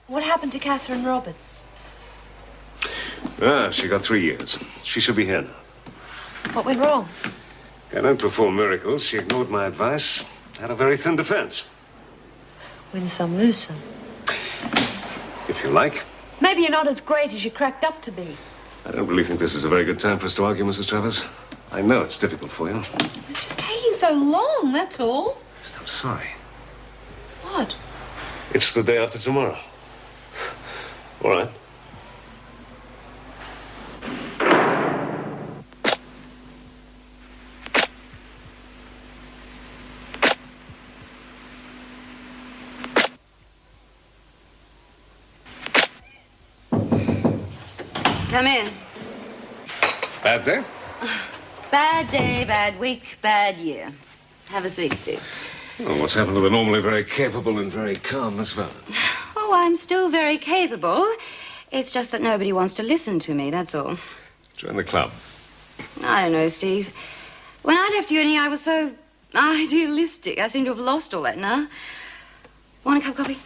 What happened to Catherine Roberts? Ah, she got 3 years. She should be here now. What went wrong? I don't perform miracles. She ignored my advice. Had a very thin defense. Win some, lose some. If you like. Maybe you're not as great as you cracked up to be. I don't really think this is a very good time for us to argue, Mrs. Travers. I know it's difficult for you. It's just taking so long, that's all. I'm sorry. What? It's the day after tomorrow. All right. Come in. Bad day? Bad day, bad week, bad year. Have a seat, Steve. Well, what's happened to the normally very capable and very calm Miss Vernon? Oh, I'm still very capable. It's just that nobody wants to listen to me, that's all. Join the club. I don't know, Steve. When I left uni, I was so idealistic. I seem to have lost all that now. Want a cup of coffee?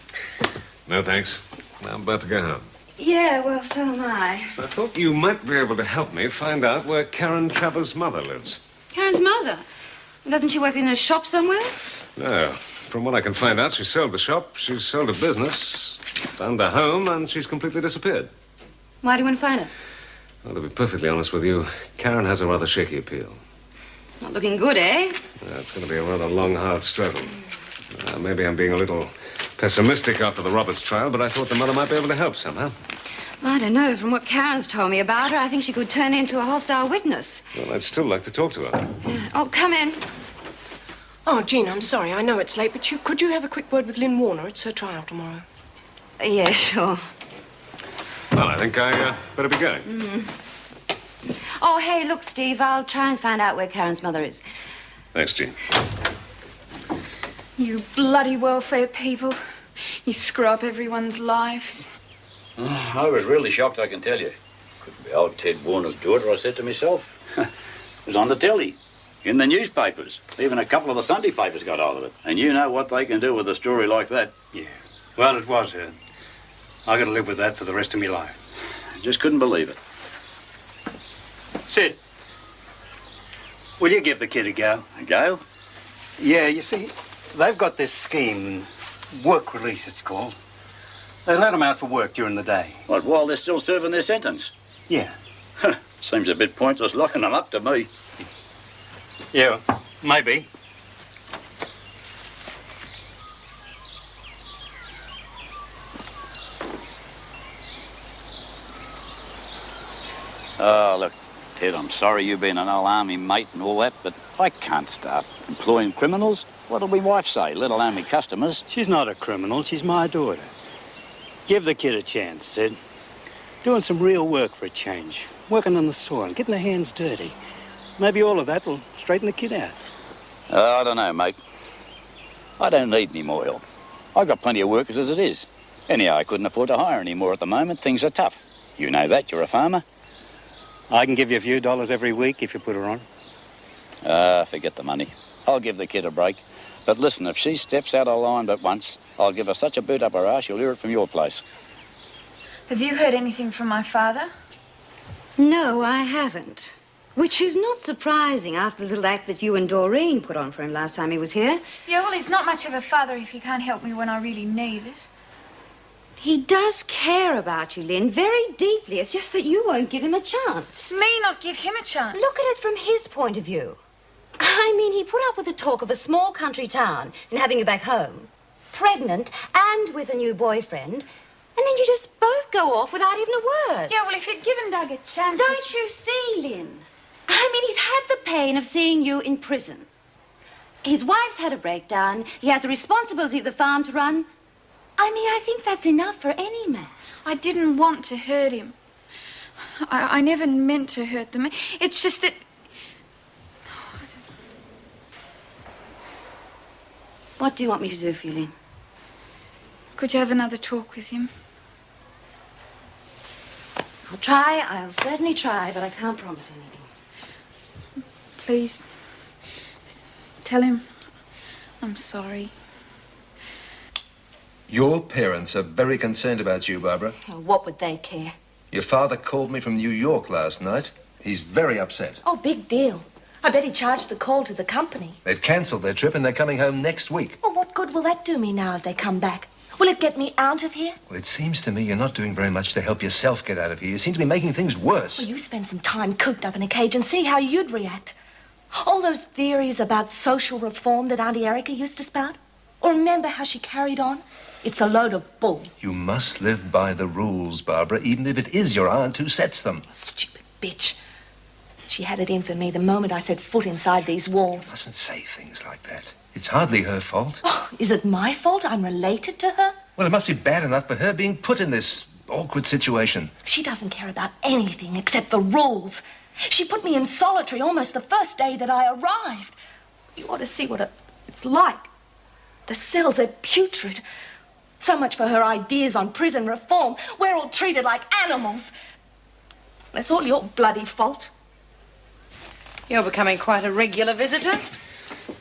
No, thanks. I'm about to go home. Yeah, well, so am I. So I thought you might be able to help me find out where Karen Travers' mother lives. Karen's mother? Doesn't she work in a shop somewhere? No. From what I can find out, she sold the shop, she sold a business, found a home, and she's completely disappeared. Why do you want to find her? Well, to be perfectly honest with you, Karen has a rather shaky appeal. Not looking good, eh? It's going to be a rather long, hard struggle. Maybe I'm being a little pessimistic after the Roberts trial, but I thought the mother might be able to help somehow. I don't know. From what Karen's told me about her, I think she could turn into a hostile witness. Well, I'd still like to talk to her. Oh, come in. Oh, Jean, I'm sorry. I know it's late, but could you have a quick word with Lynn Warner? It's her trial tomorrow. Yeah, sure. Well, I think I better be going. Mm-hmm. Oh, hey, look, Steve, I'll try and find out where Karen's mother is. Thanks, Jean. You bloody welfare people. You screw up everyone's lives. I was really shocked, I can tell you. Couldn't be old Ted Warner's daughter, I said to myself. It was on the telly, in the newspapers. Even a couple of the Sunday papers got hold of it. And you know what they can do with a story like that. Yeah. Well, it was her. I got to live with that for the rest of my life. I just couldn't believe it. Sid, will you give the kid a go? A go? Yeah, you see, they've got this scheme, work release it's called. They let them out for work during the day. What, while they're still serving their sentence? Yeah. Seems a bit pointless locking them up to me. Yeah, maybe. Oh, look, Ted, I'm sorry you've been an old army mate and all that, but I can't start employing criminals. What'll my wife say, let alone me customers? She's not a criminal, she's my daughter. Give the kid a chance, Sid. Doing some real work for a change. Working on the soil, getting her hands dirty. Maybe all of that will straighten the kid out. I don't know, mate. I don't need any more help. I've got plenty of workers as it is. Anyhow, I couldn't afford to hire any more at the moment. Things are tough. You know that, you're a farmer. I can give you a few dollars every week if you put her on. Forget the money. I'll give the kid a break. But listen, if she steps out of line but once, I'll give her such a boot up her ass, you'll hear it from your place. Have you heard anything from my father? No, I haven't. Which is not surprising after the little act that you and Doreen put on for him last time he was here. Yeah, well, he's not much of a father if he can't help me when I really need it. He does care about you, Lynn, very deeply. It's just that you won't give him a chance. Me not give him a chance? Look at it from his point of view. I mean, he put up with the talk of a small country town and having you back home, pregnant and with a new boyfriend, and then you just both go off without even a word. Yeah, well, if you'd given Doug a chance... Don't you see, Lynn? I mean, he's had the pain of seeing you in prison. His wife's had a breakdown. He has a responsibility of the farm to run. I mean, I think that's enough for any man. I didn't want to hurt him. I never meant to hurt them. It's just that... What do you want me to do for you, Lynn? Could you have another talk with him? I'll try. I'll certainly try, but I can't promise anything. Please, tell him I'm sorry. Your parents are very concerned about you, Barbara. Oh, what would they care? Your father called me from New York last night. He's very upset. Oh, big deal. I bet he charged the call to the company. They've cancelled their trip and they're coming home next week. Well, what good will that do me now if they come back? Will it get me out of here? Well, it seems to me you're not doing very much to help yourself get out of here. You seem to be making things worse. Well, you spend some time cooped up in a cage and see how you'd react. All those theories about social reform that Auntie Erica used to spout? Or remember how she carried on? It's a load of bull. You must live by the rules, Barbara, even if it is your aunt who sets them. Stupid bitch. She had it in for me the moment I set foot inside these walls. You mustn't say things like that. It's hardly her fault. Oh, is it my fault I'm related to her? Well, it must be bad enough for her being put in this awkward situation. She doesn't care about anything except the rules. She put me in solitary almost the first day that I arrived. You ought to see what it's like. The cells are putrid. So much for her ideas on prison reform. We're all treated like animals. It's all your bloody fault. You're becoming quite a regular visitor.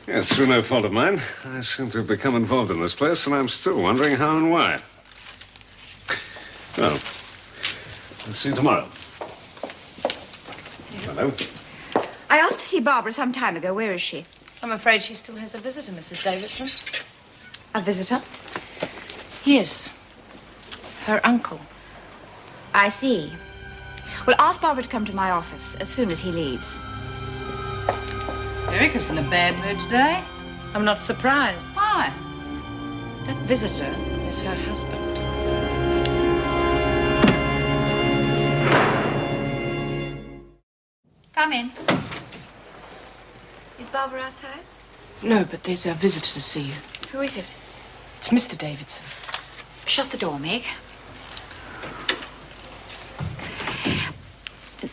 Yes, through no fault of mine. I seem to have become involved in this place, and I'm still wondering how and why. Well, I'll see you tomorrow. Hello. I asked to see Barbara some time ago. Where is she? I'm afraid she still has a visitor, Mrs. Davidson. A visitor? Yes. Her uncle. I see. Well, ask Barbara to come to my office as soon as he leaves. Erica's in a bad mood today. I'm not surprised. Why? That visitor is her husband. Come in. Is Barbara outside? No, but there's a visitor to see you. Who is it? It's Mr. Davidson. Shut the door, Meg.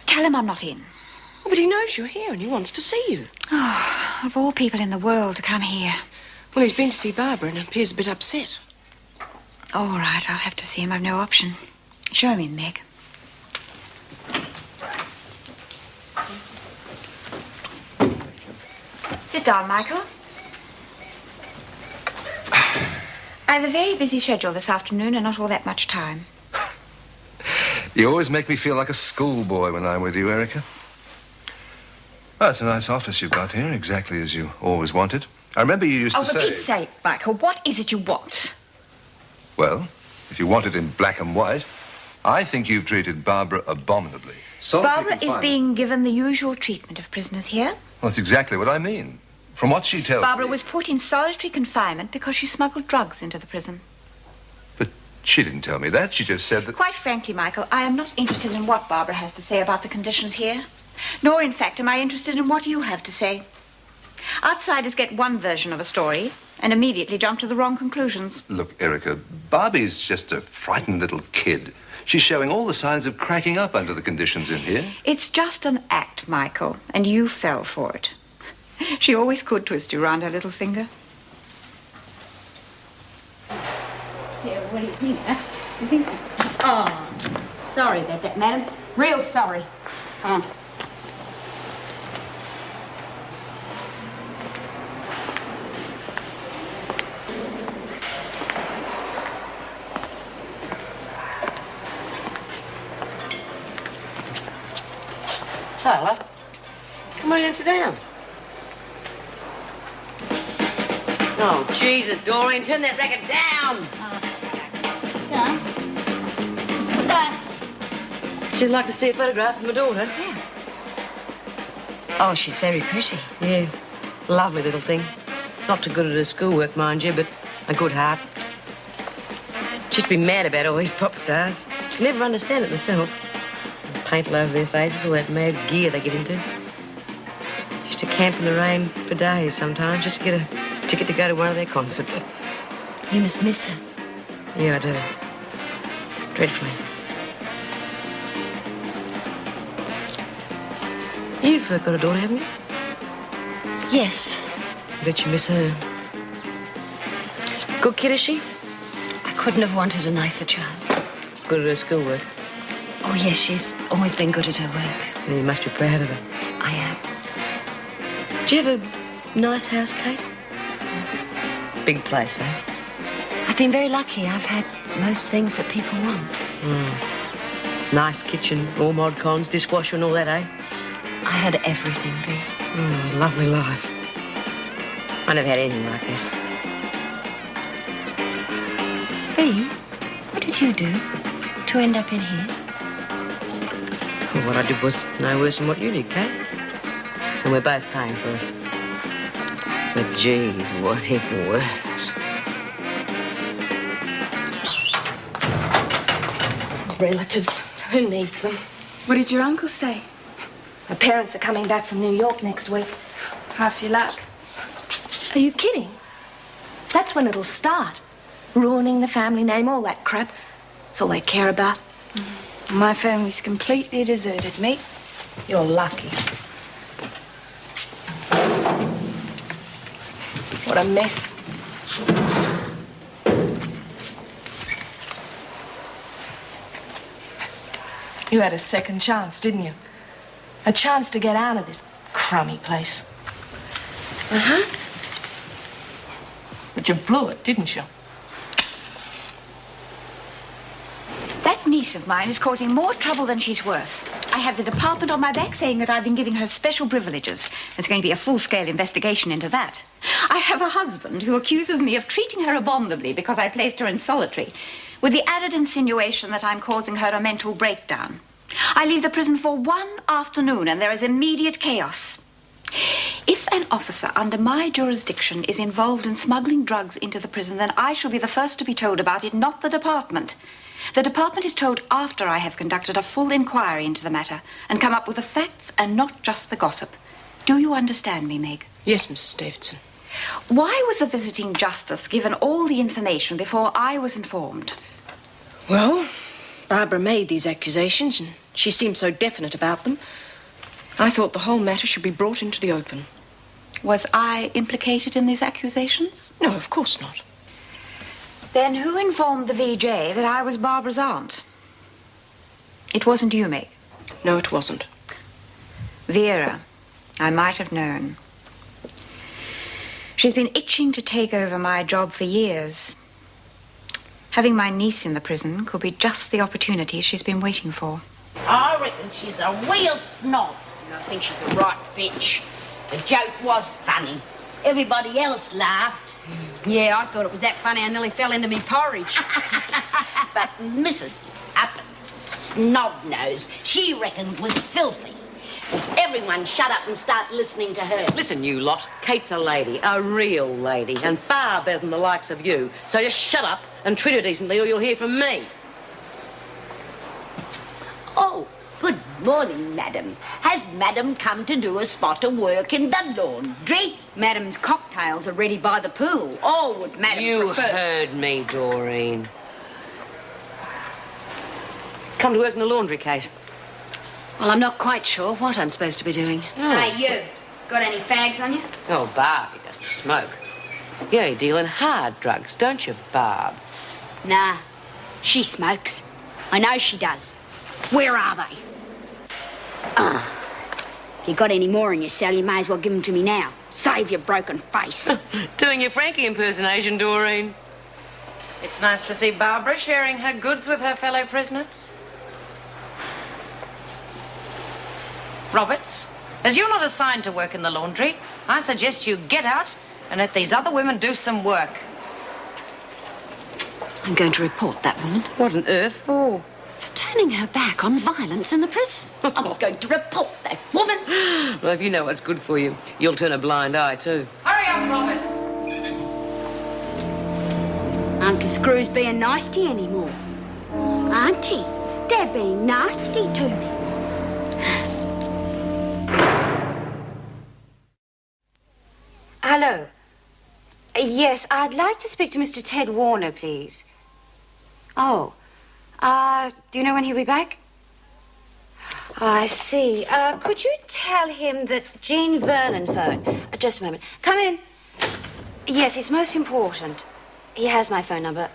Tell him I'm not in. Oh, but he knows you're here and he wants to see you. Oh, of all people in the world to come here. Well, he's been to see Barbara and appears a bit upset. All right, I'll have to see him. I've no option. Show him in, Meg. Sit down, Michael. I have a very busy schedule this afternoon and not all that much time. You always make me feel like a schoolboy when I'm with you, Erica. Oh, it's a nice office you've got here, exactly as you always wanted. I remember you used to say... Oh, for Pete's sake, Michael, what is it you want? Well, if you want it in black and white, I think you've treated Barbara abominably. Barbara is being given the usual treatment of prisoners here. Well, that's exactly what I mean. From what she tells Barbara me... was put in solitary confinement because she smuggled drugs into the prison. But she didn't tell me that. She just said that... Quite frankly, Michael, I am not interested in what Barbara has to say about the conditions here. Nor, in fact, am I interested in what you have to say. Outsiders get one version of a story and immediately jump to the wrong conclusions. Look, Erica, Barbie's just a frightened little kid. She's showing all the signs of cracking up under the conditions in here. It's just an act, Michael, and you fell for it. She always could twist you round her little finger. Here, what do you think? You think so? Oh, sorry about that, madam. Real sorry. Come on. Hi, love. Come on in and sit down. Oh, Jesus, Doreen, turn that record down. She'd like to see a photograph of my daughter. Yeah. Oh, she's very pretty. Yeah, lovely little thing. Not too good at her schoolwork, mind you, but a good heart. Just be mad about all these pop stars. Never understand it myself. Paint all over their faces, all that mad gear they get into. Used to camp in the rain for days sometimes just to get a ticket to go to one of their concerts. You must miss her. Yeah, I do. Dreadfully. You've got a daughter, haven't you? Yes. I bet you miss her. Good kid, is she? I couldn't have wanted a nicer child. Good at her schoolwork. Oh, yes, she's always been good at her work. Yeah, you must be proud of her. I am. Do you have a nice house, Kate? Big place, eh? I've been very lucky. I've had most things that people want. Nice kitchen, all mod cons, dishwasher and all that, eh? I had everything, Bea. Lovely life. I never had anything like that. Bea, what did you do to end up in here? Well, what I did was no worse than what you did, Kate. And we're both paying for it. But geez, was it worth it? Relatives. Who needs them? What did your uncle say? My parents are coming back from New York next week. Half your luck. Are you kidding? That's when it'll start. Ruining the family name, all that crap. That's all they care about. My family's completely deserted me. You're lucky. What a mess. You had a second chance, didn't you? A chance to get out of this crummy place. Uh-huh. But you blew it, didn't you? That niece of mine is causing more trouble than she's worth. I have the department on my back saying that I've been giving her special privileges. There's going to be a full-scale investigation into that. I have a husband who accuses me of treating her abominably because I placed her in solitary, with the added insinuation that I'm causing her a mental breakdown. I leave the prison for one afternoon and there is immediate chaos. If an officer under my jurisdiction is involved in smuggling drugs into the prison, then I shall be the first to be told about it, not the department. The department is told after I have conducted a full inquiry into the matter and come up with the facts and not just the gossip. Do you understand me, Meg? Yes, Mrs. Davidson. Why was the visiting justice given all the information before I was informed? Well, Barbara made these accusations, and she seemed so definite about them. I thought the whole matter should be brought into the open. Was I implicated in these accusations? No, of course not. Then who informed the VJ that I was Barbara's aunt? It wasn't you, Meg. No, it wasn't. Vera, I might have known. She's been itching to take over my job for years. Having my niece in the prison could be just the opportunity she's been waiting for. I reckon she's a real snob. I think she's a right bitch. The joke was funny. Everybody else laughed. Yeah, I thought it was that funny I nearly fell into me porridge. But Mrs. Up Snobnose, she reckoned was filthy. Everyone shut up and start listening to her. Listen, you lot. Kate's a lady, a real lady, and far better than the likes of you. So just shut up and treat her decently or you'll hear from me. Oh, good morning, madam. Has madam come to do a spot of work in the laundry? Madam's cocktails are ready by the pool. Or would madam You prefer... heard me, Doreen. Come to work in the laundry, Kate. Well, I'm not quite sure what I'm supposed to be doing. Hey, you. Got any fags on you? Oh, Barb, he doesn't smoke. You know, you deal in hard drugs, don't you, Barb? Nah, she smokes. I know she does. Where are they? If you got any more in your cell, you may as well give them to me now. Save your broken face. Doing your Frankie impersonation, Doreen. It's nice to see Barbara sharing her goods with her fellow prisoners. Roberts, as you're not assigned to work in the laundry, I suggest you get out and let these other women do some work. I'm going to report that woman. What on earth for? For turning her back on violence in the prison. I'm going to report that woman. Well, if you know what's good for you, you'll turn a blind eye, too. Hurry up, Roberts. Uncle Screw's being nasty anymore. Auntie, they're being nasty to me. Hello. Yes, I'd like to speak to Mr. Ted Warner, please. Oh. Do you know when he'll be back? Oh, I see. Could you tell him that Jean Vernon phoned? Just a moment. Come in. Yes, it's most important. He has my phone number.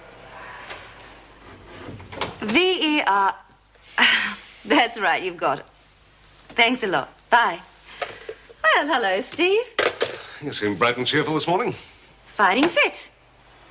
V-E-R... That's right, you've got it. Thanks a lot. Bye. Well, hello, Steve. You seem bright and cheerful this morning. Fighting fit.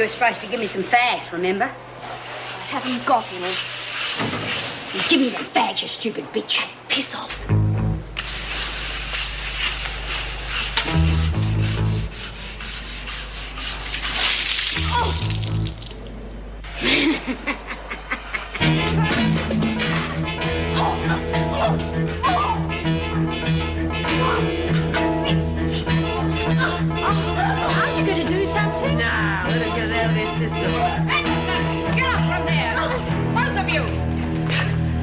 You were supposed to give me some fags, remember? I haven't got any. Give me them fags, you stupid bitch. Piss off. Aren't you going to do something? No, let him get it out of their system. Anderson, get up from there! Both of you!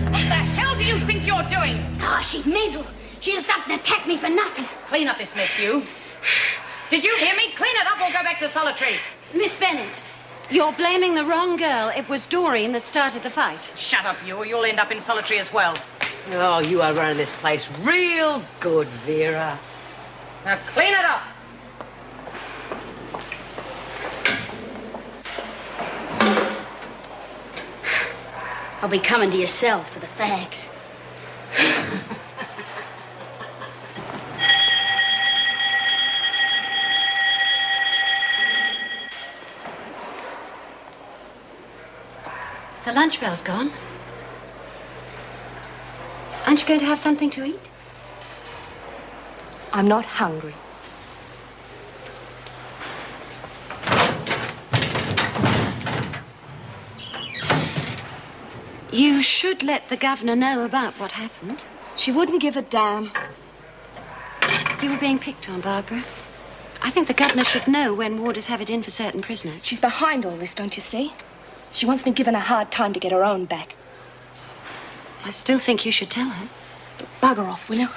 What the hell do you think you're doing? Oh, she's mental. She just up and attacked me for nothing. Clean up this mess, you. Did you hear me? Clean it up or go back to solitary. Miss Bennett, you're blaming the wrong girl. It was Doreen that started the fight. Shut up, you, or you'll end up in solitary as well. Oh, you are running this place real good, Vera. Now clean it up. I'll be coming to your cell for the fags. The lunch bell's gone. Aren't you going to have something to eat? I'm not hungry. You should let the governor know about what happened. She wouldn't give a damn. You were being picked on, Barbara. I think the governor should know when warders have it in for certain prisoners. She's behind all this, don't you see? She wants me given a hard time to get her own back. I still think you should tell her. Bugger off, will you?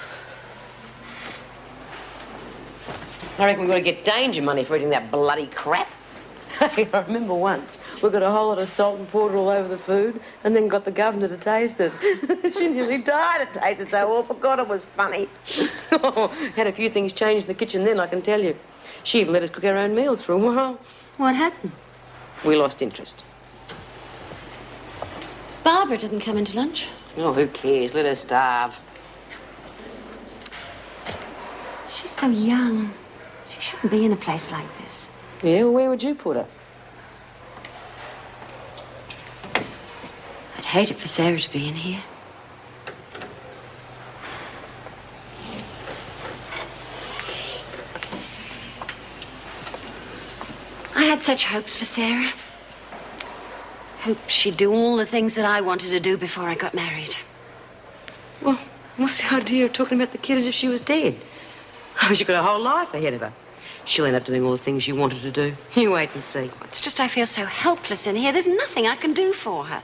I reckon we've got to get danger money for eating that bloody crap. I remember once we got a whole lot of salt and poured it all over the food and then got the governor to taste it. She nearly died of taste. It's so awful. God, it was funny. Had a few things changed in the kitchen then, I can tell you. She even let us cook our own meals for a while. What happened? We lost interest. Barbara didn't come into lunch. Oh, who cares? Let her starve. She's so young. She shouldn't be in a place like this. Yeah, well, where would you put her? I'd hate it for Sarah to be in here. I had such hopes for Sarah. Hoped she'd do all the things that I wanted to do before I got married. Well, what's the idea of talking about the kid as if she was dead? Oh, she's got a whole life ahead of her. She'll end up doing all the things you wanted to do. You wait and see. It's just I feel so helpless in here. There's nothing I can do for her.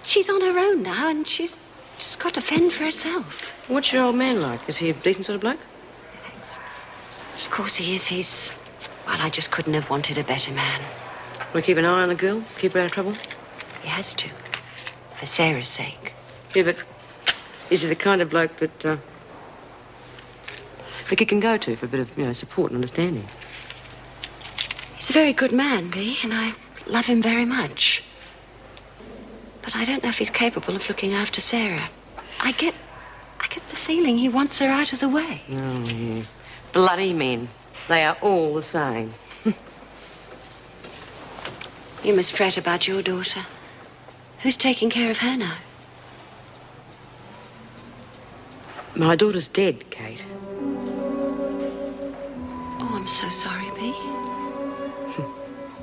She's on her own now, and she's just got to fend for herself. What's your old man like? Is he a decent sort of bloke? Thanks. Of course he is. Well, I just couldn't have wanted a better man. Want to keep an eye on the girl? Keep her out of trouble? He has to. For Sarah's sake. Yeah, but is he the kind of bloke that you can go to for a bit of, support and understanding? He's a very good man, Bea, and I love him very much. But I don't know if he's capable of looking after Sarah. I get the feeling he wants her out of the way. Oh, yeah. Bloody men. They are all the same. You must fret about your daughter. Who's taking care of her now? My daughter's dead, Kate. Oh, I'm so sorry, Bea.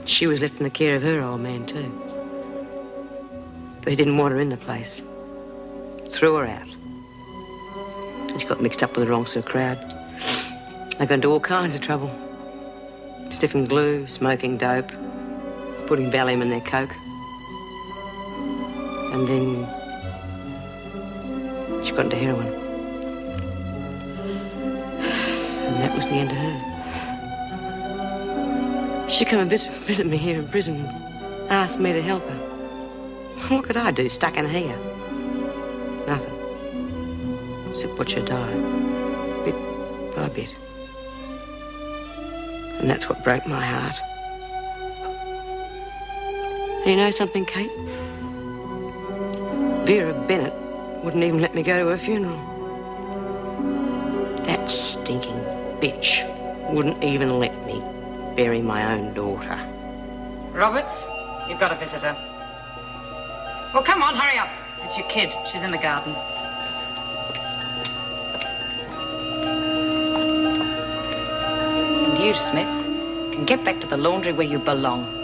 She was left in the care of her old man, too. But he didn't want her in the place. Threw her out. And she got mixed up with the wrong sort of crowd. They got into all kinds of trouble. Sniffing glue, smoking dope, putting Valium in their coke. And then she got into heroin. And that was the end of her. She come and visit me here in prison and asked me to help her. What could I do, stuck in here? Nothing. Except watch her die, bit by bit. And that's what broke my heart. And you know something, Kate? Vera Bennett wouldn't even let me go to her funeral. That stinking bitch wouldn't even let me bury my own daughter. Roberts, you've got a visitor. Well, come on, hurry up. It's your kid. She's in the garden. And you, Smith, can get back to the laundry where you belong.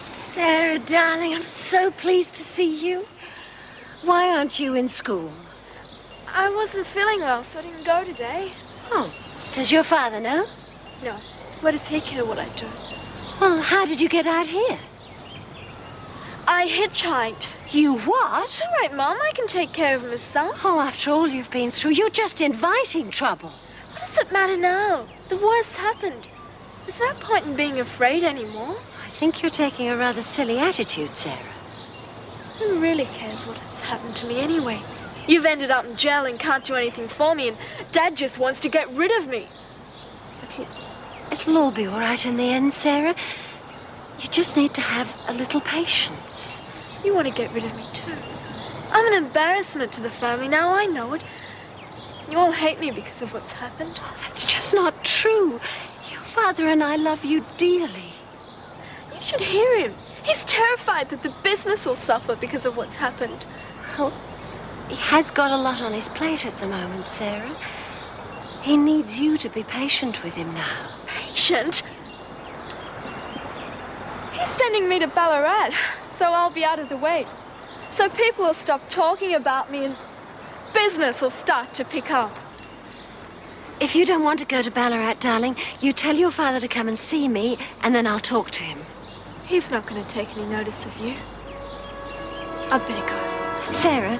Sarah, darling, I'm so pleased to see you. Why aren't you in school? I wasn't feeling well, so I didn't go today. Oh, does your father know? No. What does he care what I do? Well, how did you get out here? I hitchhiked. You what? It's all right, Mom. I can take care of myself. Oh, after all you've been through, you're just inviting trouble. What does it matter now? The worst happened. There's no point in being afraid anymore. I think you're taking a rather silly attitude, Sarah. Who really cares what has happened to me anyway? You've ended up in jail and can't do anything for me, and Dad just wants to get rid of me. It'll all be all right in the end, Sarah. You just need to have a little patience. You want to get rid of me too. I'm an embarrassment to the family now, I know it. You all hate me because of what's happened. Oh, that's just not true. Your father and I love you dearly. You should hear him. He's terrified that the business will suffer because of what's happened. Well, he has got a lot on his plate at the moment, Sarah. He needs you to be patient with him now. Patient? He's sending me to Ballarat, so I'll be out of the way. So people will stop talking about me and business will start to pick up. If you don't want to go to Ballarat, darling, you tell your father to come and see me, and then I'll talk to him. He's not going to take any notice of you. I'd better go. Sarah,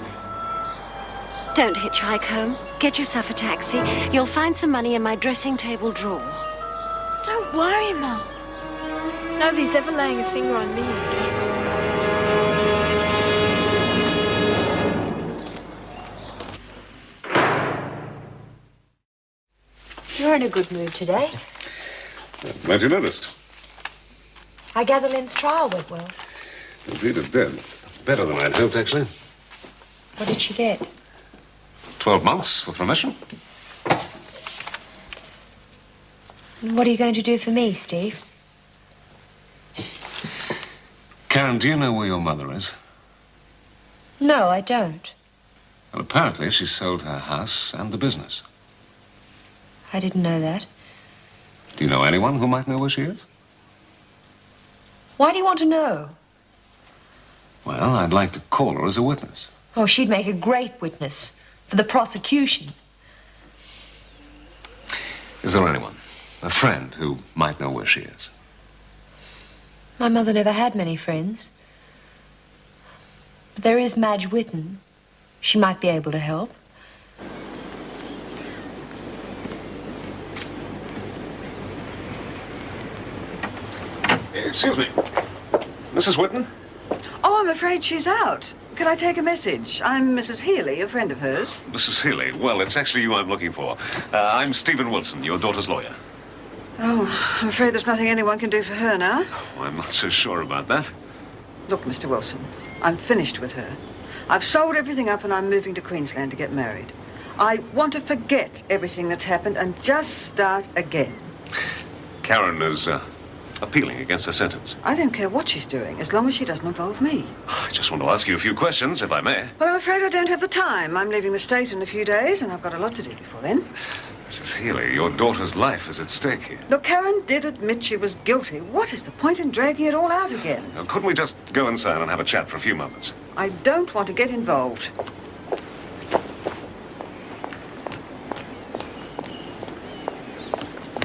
don't hitchhike home. Get yourself a taxi. You'll find some money in my dressing table drawer. Don't worry, Mum. Nobody's ever laying a finger on me again. You're in a good mood today. Glad you noticed. I gather Lynn's trial went well. Indeed it did. Better than I'd hoped, actually. What did she get? 12 months with remission. And what are you going to do for me, Steve? Karen, do you know where your mother is? No, I don't. Well, apparently she sold her house and the business. I didn't know that. Do you know anyone who might know where she is? Why do you want to know? Well, I'd like to call her as a witness. Oh, she'd make a great witness for the prosecution. Is there anyone, a friend, who might know where she is? My mother never had many friends. But there is Madge Whitten. She might be able to help. Excuse me. Mrs. Whitten? Oh, I'm afraid she's out. Could I take a message? I'm Mrs. Healy, a friend of hers. Mrs. Healy? Well, it's actually you I'm looking for. I'm Stephen Wilson, your daughter's lawyer. Oh, I'm afraid there's nothing anyone can do for her now. Oh, I'm not so sure about that. Look, Mr. Wilson, I'm finished with her. I've sold everything up and I'm moving to Queensland to get married. I want to forget everything that's happened and just start again. Karen is appealing against her sentence. I don't care what she's doing, as long as she doesn't involve me. I just want to ask you a few questions, if I may. Well, I'm afraid I don't have the time. I'm leaving the state in a few days, and I've got a lot to do before then. Mrs. Healy, your daughter's life is at stake here. Look, Karen did admit she was guilty. What is the point in dragging it all out again? Now, couldn't we just go inside and have a chat for a few moments? I don't want to get involved.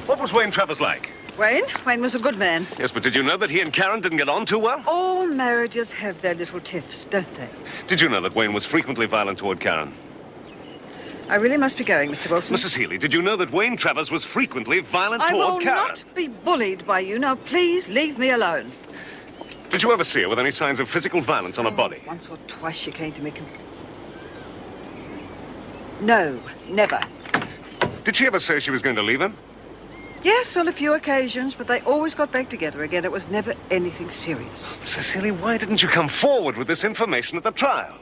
What was Wayne Travers like? Wayne? Wayne was a good man. Yes, but did you know that he and Karen didn't get on too well? All marriages have their little tiffs, don't they? Did you know that Wayne was frequently violent toward Karen? I really must be going, Mr. Wilson. Mrs. Healy, did you know that Wayne Travers was frequently violent I toward will Karen? not be bullied by you. Now, please leave me alone. Did you ever see her with any signs of physical violence on her body? Once or twice she came to me. No, never. Did she ever say she was going to leave him? Yes, on a few occasions, but they always got back together again. It was never anything serious. Cecily, why didn't you come forward with this information at the trial?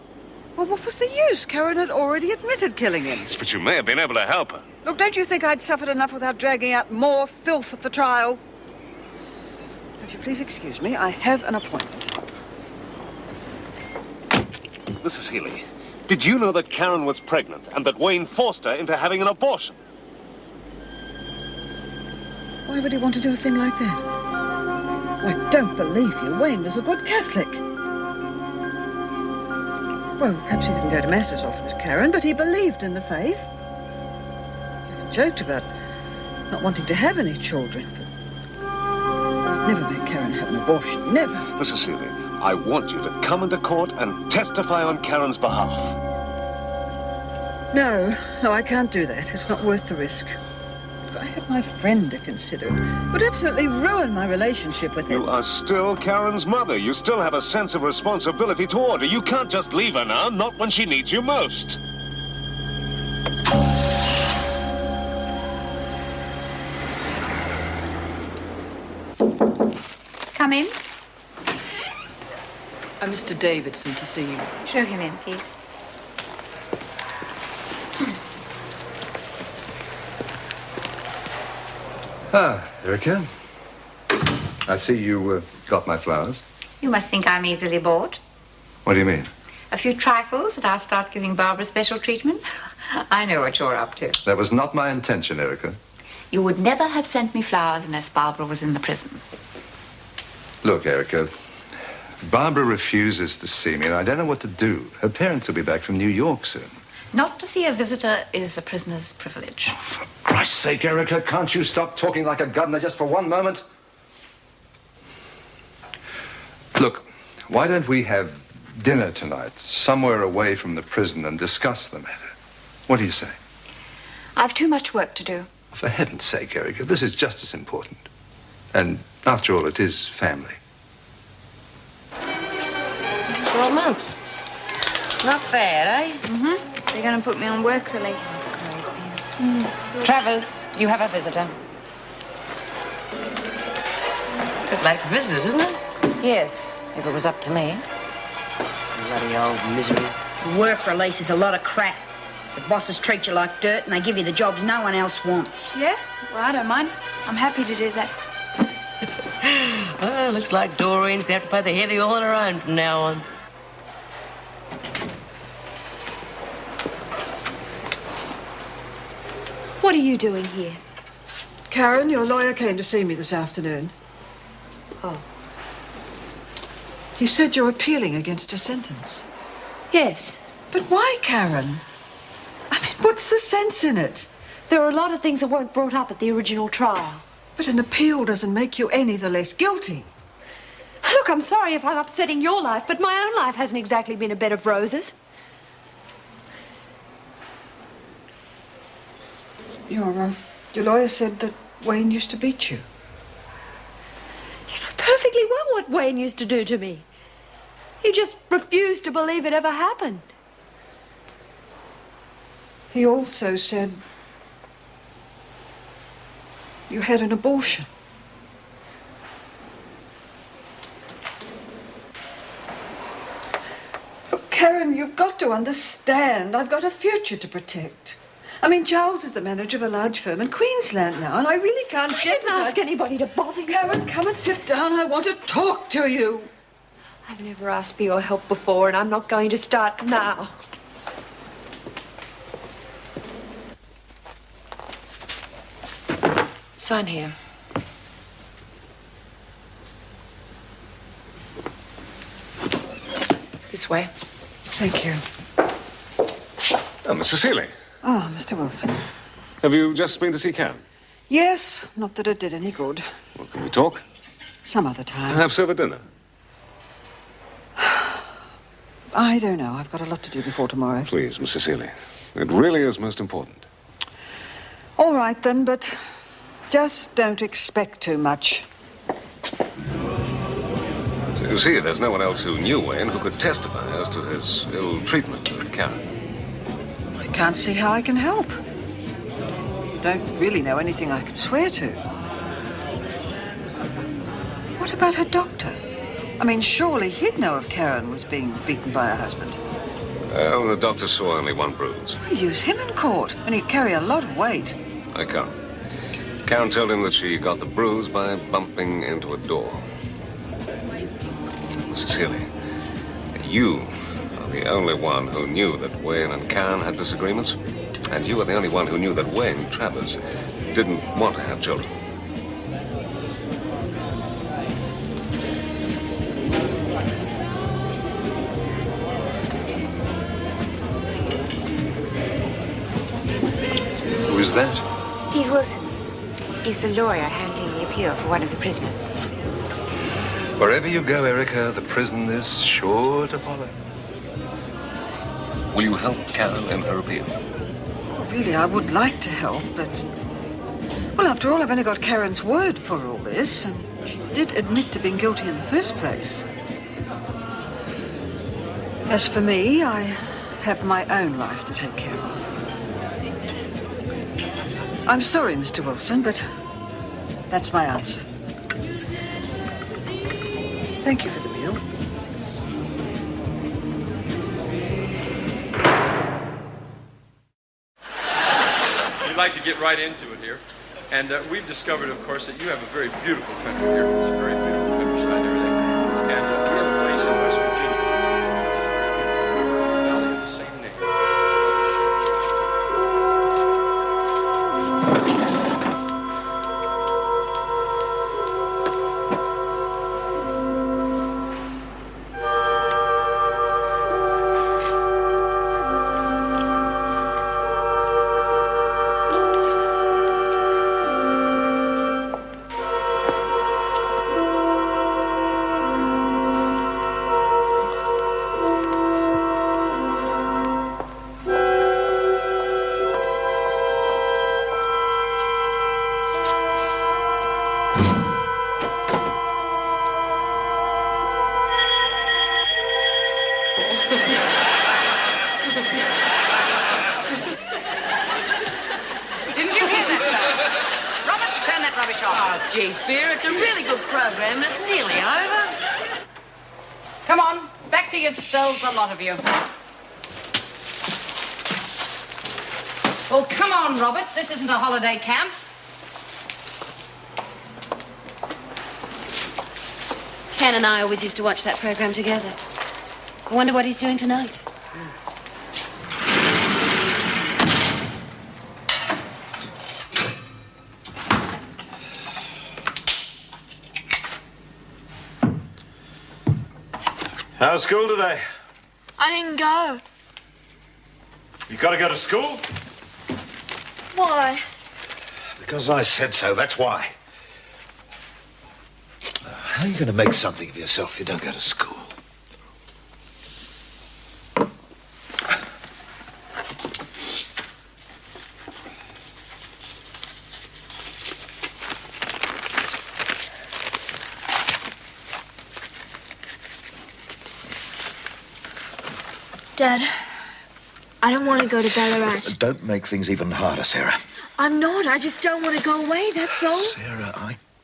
Well, what was the use? Karen had already admitted killing him. Yes, but you may have been able to help her. Look, don't you think I'd suffered enough without dragging out more filth at the trial? If you please excuse me, I have an appointment. Mrs. Healy, did you know that Karen was pregnant and that Wayne forced her into having an abortion? Why would he want to do a thing like that? I don't believe you. Wayne was a good Catholic. Well, perhaps he didn't go to Mass as often as Karen, but he believed in the faith. He even joked about not wanting to have any children, but he'd never made Karen have an abortion. Never. Mrs. Healy, I want you to come into court and testify on Karen's behalf. No, I can't do that. It's not worth the risk. I have my friend to consider. It would absolutely ruin my relationship with him. You are still Karen's mother. You still have a sense of responsibility toward her. You can't just leave her now, not when she needs you most. Come in. Mr. Davidson to see you. Show him in, please. Ah, Erica. I see you got my flowers. You must think I'm easily bored. What do you mean? A few trifles and I'll start giving Barbara special treatment. I know what you're up to. That was not my intention, Erica. You would never have sent me flowers unless Barbara was in the prison. Look, Erica, Barbara refuses to see me, and I don't know what to do. Her parents will be back from New York soon. Not to see a visitor is a prisoner's privilege. For Christ's sake, Erica, can't you stop talking like a governor just for one moment? Look, why don't we have dinner tonight, somewhere away from the prison, and discuss the matter? What do you say? I've too much work to do. For heaven's sake, Erica, this is just as important. And after all, it is family. 12 months. Not bad, eh? Mm-hmm. They're going to put me on work release. Travers, you have a visitor. Bit late for visitors, isn't it? Yes, if it was up to me. Bloody old misery. Work release is a lot of crap. The bosses treat you like dirt and they give you the jobs no one else wants. Yeah? Well, I don't mind. I'm happy to do that. Well, looks like Doreen's going to have to pay the heavy all on her own from now on. What are you doing here? Karen, your lawyer came to see me this afternoon. Oh. He said you're appealing against your sentence. Yes. But why, Karen? I mean, what's the sense in it? There are a lot of things that weren't brought up at the original trial. But an appeal doesn't make you any the less guilty. Look, I'm sorry if I'm upsetting your life, but my own life hasn't exactly been a bed of roses. Your lawyer said that Wayne used to beat you. You know perfectly well what Wayne used to do to me. He just refused to believe it ever happened. He also said you had an abortion. Look, Karen, you've got to understand. I've got a future to protect. I mean, Charles is the manager of a large firm in Queensland now, and I really can't I didn't ask anybody to bother you. Karen, come and sit down. I want to talk to you. I've never asked for your help before, and I'm not going to start now. Sign here. This way. Thank you. Oh, Mrs. Healy. Oh, Mr. Wilson. Have you just been to see Karen? Yes, not that it did any good. Well, can we talk? Some other time. Perhaps over dinner. I don't know. I've got a lot to do before tomorrow. Please, Mrs. Healy. It really is most important. All right, then, but just don't expect too much. So you see, there's no one else who knew Wayne who could testify as to his ill treatment of Karen. I can't see how I can help. Don't really know anything I could swear to. What about her doctor? I mean, surely he'd know if Karen was being beaten by her husband. Well, the doctor saw only one bruise. Use him in court, and he'd carry a lot of weight. I can't. Karen told him that she got the bruise by bumping into a door. Sincerely, you are the only one who knew that Wayne and Karen had disagreements. And you are the only one who knew that Wayne Travers didn't want to have children. Who is that? Steve Wilson. He's the lawyer handling the appeal for one of the prisoners. Wherever you go, Erica, the prison is sure to follow. Will you help Karen in her appeal? Well, really, I would like to help, but... Well, after all, I've only got Karen's word for all this, and she did admit to being guilty in the first place. As for me, I have my own life to take care of. I'm sorry, Mr. Wilson, but that's my answer. Thank you for the meal. We'd like to get right into it here. And we've discovered, of course, that you have a very beautiful country here. It's a very beautiful countryside and everything. And we have a place in West Virginia. It's a very beautiful river valley of the same name. Didn't you hear that, Clarence? Roberts, turn that rubbish off. Oh, geez, Beer, it's a really good program. It's nearly over. Come on, back to your cells, the lot of you. Well, come on, Roberts. This isn't a holiday camp. Ken and I always used to watch that program together. I wonder what he's doing tonight. How's school today? I didn't go. You gotta go to school? Why? Because I said so, that's why. How are you gonna make something of yourself if you don't go to school? Dad, I don't want to go to Ballarat. Don't make things even harder, Sarah. I'm not. I just don't want to go away, that's all. Sarah,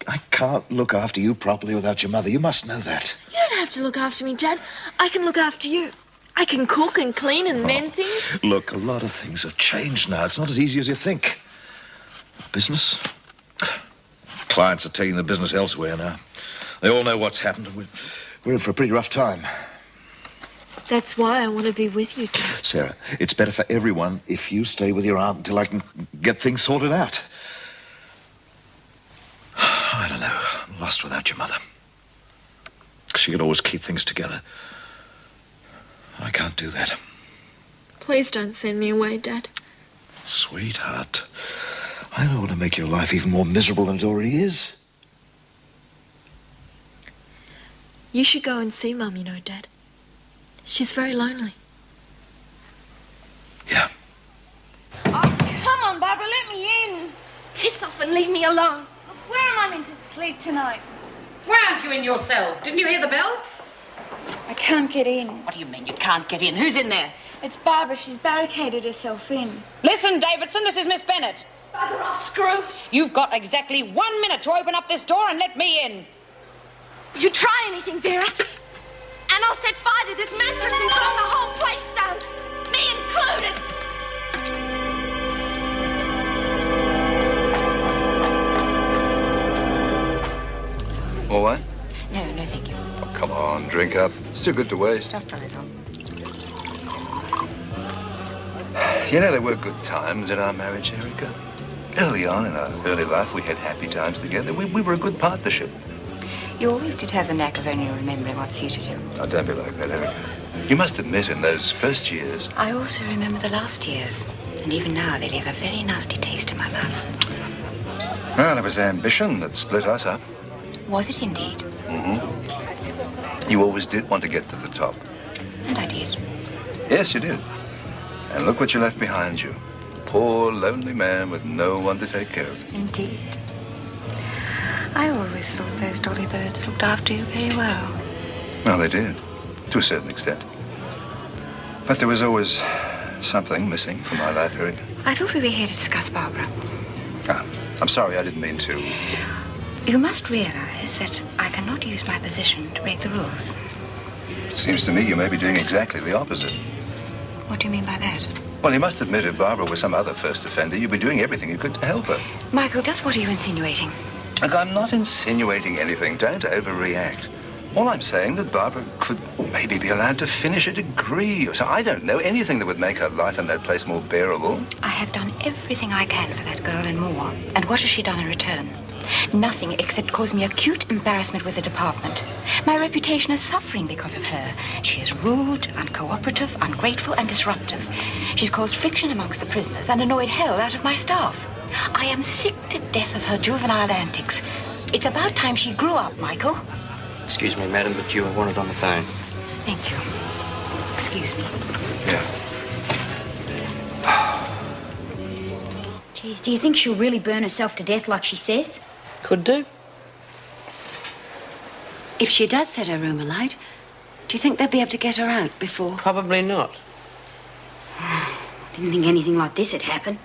I can't look after you properly without your mother. You must know that. You don't have to look after me, Dad. I can look after you. I can cook and clean and mend things. Look, a lot of things have changed now. It's not as easy as you think. Business? Clients are taking the business elsewhere now. They all know what's happened. We're in for a pretty rough time. That's why I want to be with you, Dad. Sarah, it's better for everyone if you stay with your aunt until I can get things sorted out. I don't know. I'm lost without your mother. She could always keep things together. I can't do that. Please don't send me away, Dad. Sweetheart, I don't want to make your life even more miserable than it already is. You should go and see Mum, you know, Dad. She's very lonely. Yeah. face off and leave me alone. Look, where am I meant to sleep tonight? Why aren't you in your cell? Didn't you hear the bell? I can't get in. What do you mean you can't get in? Who's in there? It's Barbara. She's barricaded herself in. Listen, Davidson, this is Miss Bennett. Bugger off, Screw. You've got exactly 1 minute to open up this door and let me in. You try anything, Vera, and I'll set fire to this mattress and burn the whole place down, me included. All right? No, no, thank you. Oh, come on, drink up. It's too good to waste. Just a little. You know, there were good times in our marriage, Erica. Early on in our early life, we had happy times together. We were a good partnership. You always did have the knack of only remembering what suited you. Oh, don't be like that, Erica. You must admit, in those first years... I also remember the last years. And even now, they leave a very nasty taste in my mouth. Well, it was ambition that split us up. Was it indeed? Mm-hmm. You always did want to get to the top. And I did. Yes, you did. And look what you left behind you. Poor, lonely man with no one to take care of. Indeed. I always thought those dolly birds looked after you very well. Well, they did, to a certain extent. But there was always something missing from my life, Erica. I thought we were here to discuss Barbara. Ah, I'm sorry, I didn't mean to. You must realize that I cannot use my position to break the rules. Seems to me you may be doing exactly the opposite. What do you mean by that? Well, you must admit if Barbara was some other first offender, you'd be doing everything you could to help her. Michael, just what are you insinuating? Look, I'm not insinuating anything. Don't overreact. All I'm saying that Barbara could maybe be allowed to finish a degree or so. I don't know, anything that would make her life in that place more bearable. I have done everything I can for that girl and more. And what has she done in return? Nothing except cause me acute embarrassment with the department. My reputation is suffering because of her. She is rude, uncooperative, ungrateful, and disruptive. She's caused friction amongst the prisoners and annoyed hell out of my staff. I am sick to death of her juvenile antics. It's about time she grew up, Michael. Excuse me, madam, but you are wanted on the phone. Thank you. Excuse me. Yeah. Geez, do you think she'll really burn herself to death like she says? Could do. If she does set her room alight, do you think they'll be able to get her out before? Probably not. Didn't think anything like this would happen.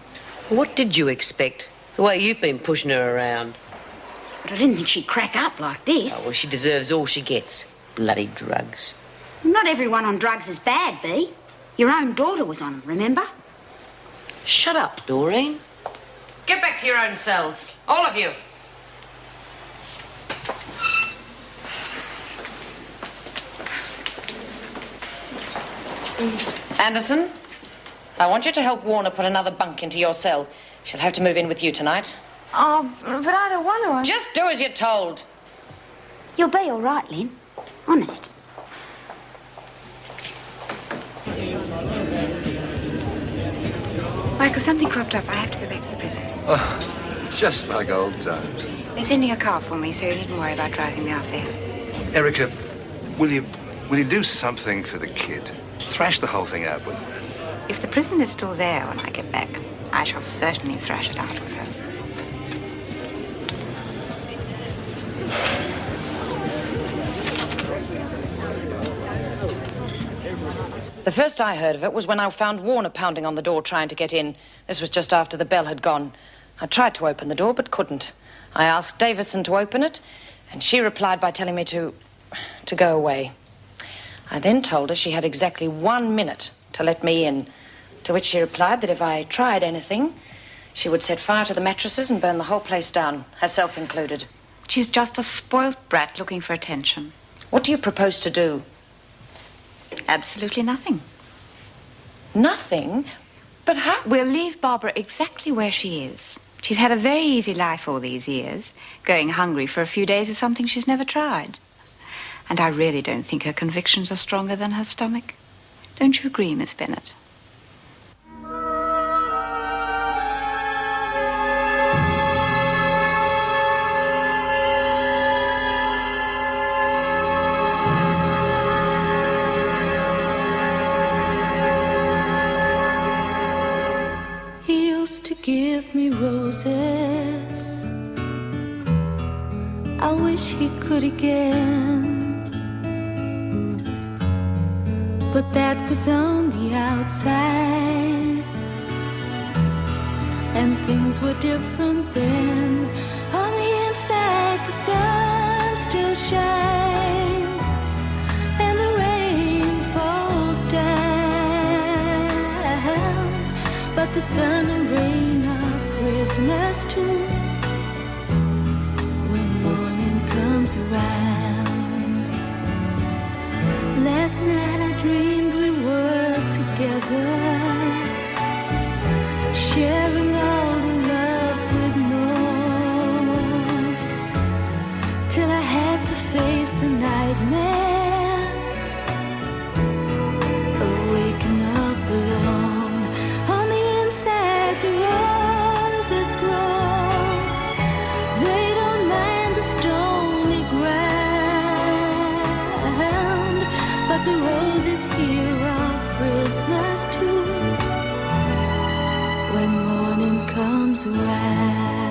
What did you expect? The way you've been pushing her around. But I didn't think she'd crack up like this. Oh, well, she deserves all she gets. Bloody drugs. Not everyone on drugs is bad, Bea. Your own daughter was on them, remember? Shut up, Doreen. Get back to your own cells. All of you. Anderson, I want you to help Warner put another bunk into your cell. She'll have to move in with you tonight. Oh, but I don't want to. Just do as you're told. You'll be all right, Lynn. Honest. Michael, something cropped up. I have to go back to the prison. Oh, just like old times. They're sending a car for me, so you needn't worry about driving me out there. Erica, will you do something for the kid? Thrash the whole thing out with her. If the prison is still there when I get back, I shall certainly thrash it out with her. The first I heard of it was when I found Warner pounding on the door trying to get in. This was just after the bell had gone. I tried to open the door, but couldn't. I asked Davidson to open it, and she replied by telling me to go away. I then told her she had exactly 1 minute to let me in, to which she replied that if I tried anything, she would set fire to the mattresses and burn the whole place down, herself included. She's just a spoilt brat looking for attention. What do you propose to do? Absolutely nothing. Nothing? But how? We'll leave Barbara exactly where she is. She's had a very easy life all these years. Going hungry for a few days is something she's never tried. And I really don't think her convictions are stronger than her stomach. Don't you agree, Miss Bennett? He used to give me roses I wish he could again, but that was on the outside, and things were different then. On the inside, the sun still shines, and the rain falls down, but the sun and rain are prisoners too. Around. Last night I dreamed we were together, sharing all the love we'd known, till I had to face the nightmare of waking up alone. On the inside the roses grow, they don't mind the stony ground, but the roses here are prisoners too when morning comes around.